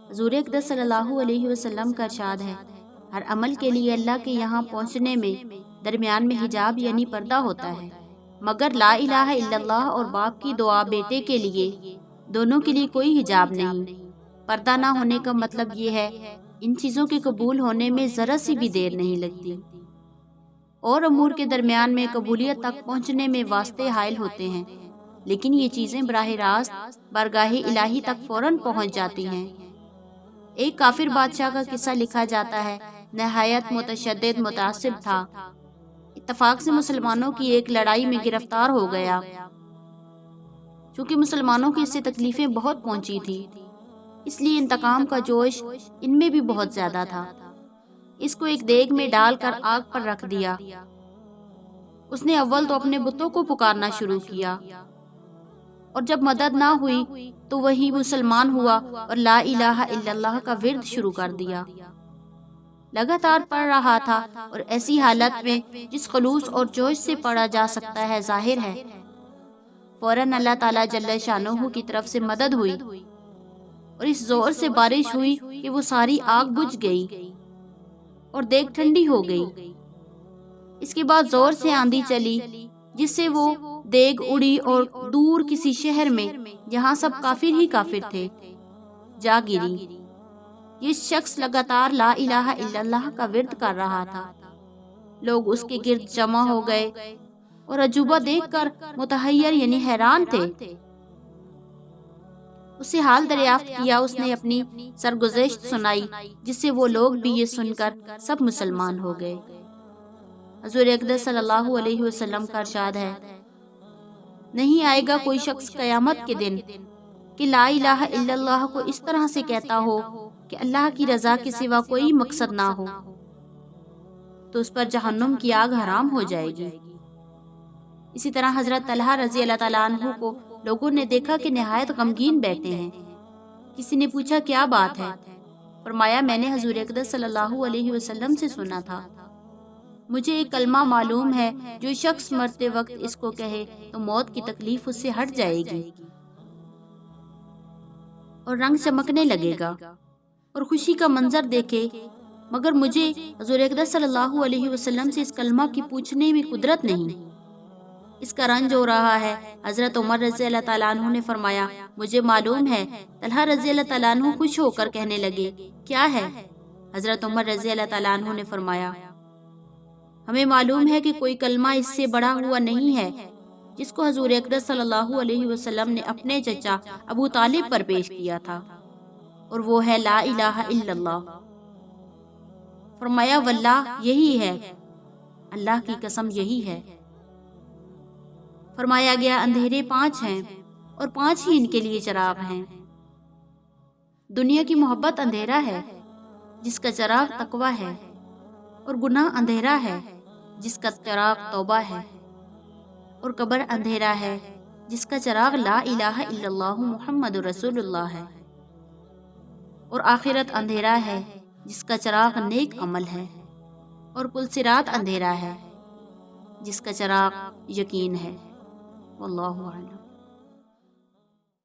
حضور اقدس صلی اللہ علیہ وسلم کا ارشاد ہے، ہر عمل کے لیے اللہ کے یہاں پہنچنے میں درمیان میں حجاب یعنی پردہ ہوتا ہے، مگر لا الہ الا اللہ اور باپ کی دعا بیٹے کے لیے، دونوں کے لیے کوئی حجاب نہیں۔ پردہ نہ ہونے کا مطلب یہ ہے ان چیزوں کے قبول ہونے میں ذرا سی بھی دیر نہیں لگتی، اور امور کے درمیان میں قبولیت تک پہنچنے میں واسطے حائل ہوتے ہیں، لیکن یہ چیزیں براہ راست بارگاہ الہی تک فوراً پہنچ جاتی ہیں۔ ایک کافر بادشاہ کا قصہ لکھا جاتا ہے، نہایت متشدد متعصب تھا، اتفاق سے مسلمانوں کی ایک لڑائی میں گرفتار ہو گیا۔ چونکہ مسلمانوں کی اس سے تکلیفیں بہت پہنچی تھی، اس لیے انتقام کا جوش ان میں بھی بہت زیادہ تھا۔ اس کو ایک دیگ میں ڈال کر آگ پر رکھ دیا۔ اس نے اول تو اپنے بتوں کو پکارنا شروع کیا، اور جب مدد نہ ہوئی تو وہی مسلمان ہوا اور لا الہ الا اللہ کا ورد شروع کر دیا۔ لگاتار پڑھ رہا تھا اور ایسی حالت میں جس خلوص اور جوش سے پڑھا جا سکتا ہے ظاہر ہے، فوراً اللہ تعالیٰ جل شانہ کی طرف سے مدد ہوئی، اور اس زور سے بارش ہوئی کہ وہ ساری آگ بجھ گئی اور دیگ ٹھنڈی ہو گئی۔ اس کے بعد زور سے آندھی چلی جس سے وہ دیگ اڑی اور دور کسی شہر میں جہاں سب کافر ہی کافر تھے جا گری۔ یہ شخص لگاتار لا الہ الا اللہ کا ورد کر رہا تھا۔ لوگ اس کے گرد جمع ہو گئے اور عجوبہ دیکھ کر متحیر یعنی حیران تھے۔ اس سے حال دریافت کیا، اس نے اپنی سرگزشت سنائی، جس سے وہ لوگ بھی یہ سن کر سب مسلمان ہو گئے۔ حضور اقدس صلی اللہ علیہ وسلم کا ارشاد ہے، نہیں آئے گا کوئی شخص قیامت کے دن کہ لا الہ الا اللہ کو اس طرح سے کہتا ہو کہ اللہ کی رضا کے سوا کوئی مقصد نہ ہو، تو اس پر جہنم کی آگ حرام ہو جائے گی۔ اسی طرح حضرت طلحہ رضی اللہ تعالیٰ عنہ کو لوگوں نے دیکھا کہ نہایت غمگین بیٹھے ہیں۔ کسی نے پوچھا کیا بات ہے؟ فرمایا میں نے حضور اقدس صلی اللہ علیہ وسلم سے سنا تھا، مجھے ایک کلمہ معلوم ہے، جو شخص مرتے وقت اس کو کہے تو موت کی تکلیف اس سے ہٹ جائے گی اور رنگ چمکنے لگے گا اور خوشی کا منظر دیکھے، مگر مجھے حضور اقدس صلی اللہ علیہ وسلم سے اس کلمہ کی پوچھنے میں قدرت نہیں، اس کا رنج ہو رہا ہے۔ حضرت عمر رضی اللہ تعالیٰ عنہ نے فرمایا مجھے معلوم ہے۔ طلحہ رضی اللہ تعالیٰ عنہ خوش ہو کر کہنے لگے کیا ہے؟ حضرت عمر رضی اللہ تعالیٰ عنہ نے فرمایا ہمیں معلوم ہے کہ کوئی کلمہ اس سے بڑا ہوا نہیں ہے جس کو حضور اقدس صلی اللہ علیہ وسلم نے اپنے چچا ابو طالب پر پیش کیا تھا، اور وہ ہے لا الہ الا اللہ۔ فرمایا واللہ یہی ہے، اللہ کی قسم یہی ہے۔ فرمایا گیا اندھیرے 5 ہیں اور 5 ہی ان کے لیے چراغ ہیں۔ دنیا کی محبت اندھیرا ہے جس کا چراغ تقویٰ ہے، اور گناہ اندھیرا ہے جس کا چراغ توبہ ہے، اور قبر اندھیرا ہے جس کا چراغ لا الہ الا اللہ محمد رسول اللہ ہے، اور آخرت اندھیرا ہے جس کا چراغ نیک عمل ہے، اور پل صراط اندھیرا ہے جس کا چراغ یقین ہے۔ واللہ اعلم۔